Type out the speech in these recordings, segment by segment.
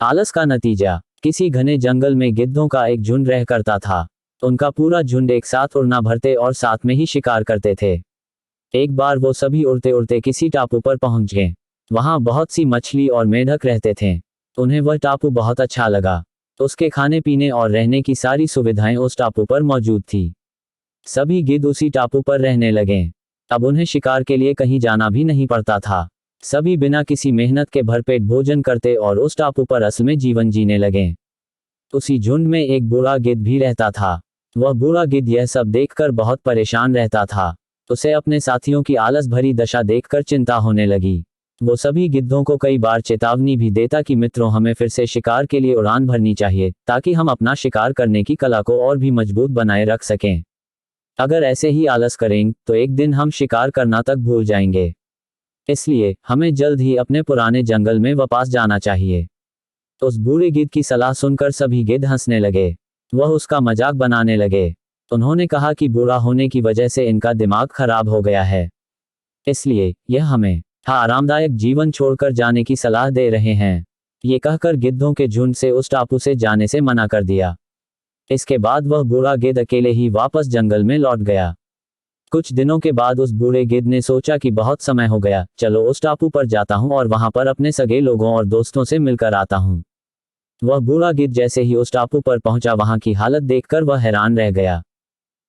आलस का नतीजा। किसी घने जंगल में गिद्धों का एक झुंड रह करता था। उनका पूरा झुंड एक साथ उड़ना भरते और साथ में ही शिकार करते थे। एक बार वो सभी उड़ते उड़ते किसी टापू पर पहुंच गए। वहां बहुत सी मछली और मेंढक रहते थे। उन्हें वह टापू बहुत अच्छा लगा। उसके खाने पीने और रहने की सारी सुविधाएं उस टापू पर मौजूद थी। सभी गिद्ध उसी टापू पर रहने लगे। अब उन्हें शिकार के लिए कहीं जाना भी नहीं पड़ता था। सभी बिना किसी मेहनत के भरपेट भोजन करते और उस टापू पर असल में जीवन जीने लगे। उसी झुंड में एक बूढ़ा गिद्ध भी रहता था। वह बूढ़ा गिद्ध यह सब देखकर बहुत परेशान रहता था। उसे अपने साथियों की आलस भरी दशा देखकर चिंता होने लगी। वो सभी गिद्धों को कई बार चेतावनी भी देता कि मित्रों, हमें फिर से शिकार के लिए उड़ान भरनी चाहिए, ताकि हम अपना शिकार करने की कला को और भी मजबूत बनाए रख सकें। अगर ऐसे ही आलस करें तो एक दिन हम शिकार करना तक भूल जाएंगे। इसलिए हमें जल्द ही अपने पुराने जंगल में वापस जाना चाहिए। उस बूढ़े गिद्ध की सलाह सुनकर सभी गिद्ध हंसने लगे। वह उसका मजाक बनाने लगे। उन्होंने कहा कि बूढ़ा होने की वजह से इनका दिमाग खराब हो गया है, इसलिए यह हमें आरामदायक जीवन छोड़कर जाने की सलाह दे रहे हैं। ये कहकर गिद्धों के झुंड से उस टापू से जाने से मना कर दिया। इसके बाद वह बूढ़ा गिद्ध अकेले ही वापस जंगल में लौट गया। कुछ दिनों के बाद उस बूढ़े गिद्ध ने सोचा कि बहुत समय हो गया, चलो उस टापू पर जाता हूं और वहां पर अपने सगे लोगों और दोस्तों से मिलकर आता हूं। वह बूढ़ा गिद्ध जैसे ही उस टापू पर पहुंचा, वहां की हालत देखकर वह हैरान रह गया।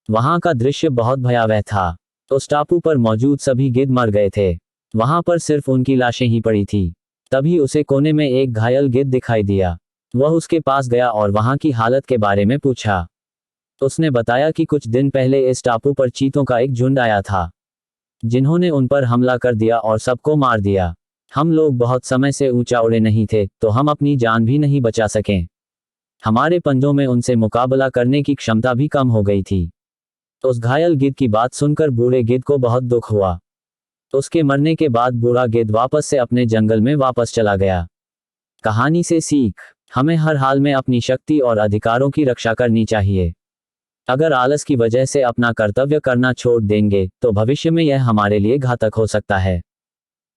वहां का दृश्य बहुत भयावह था। उस टापू पर मौजूद सभी गिद्ध मर गए थे। वहां पर सिर्फ उनकी लाशें ही पड़ी थी। तभी उसे कोने में एक घायल गिद्ध दिखाई दिया। वह उसके पास गया और वहां की हालत के बारे में पूछा। उसने बताया कि कुछ दिन पहले इस टापू पर चीतों का एक झुंड आया था, जिन्होंने उन पर हमला कर दिया और सबको मार दिया। हम लोग बहुत समय से ऊंचा उड़े नहीं थे, तो हम अपनी जान भी नहीं बचा सके। हमारे पंजों में उनसे मुकाबला करने की क्षमता भी कम हो गई थी। उस घायल गिद्ध की बात सुनकर बूढ़े गिद्ध को बहुत दुख हुआ। उसके मरने के बाद बूढ़ा गिद्ध वापस से अपने जंगल में वापस चला गया। कहानी से सीख। हमें हर हाल में अपनी शक्ति और अधिकारों की रक्षा करनी चाहिए। अगर आलस की वजह से अपना कर्तव्य करना छोड़ देंगे तो भविष्य में यह हमारे लिए घातक हो सकता है।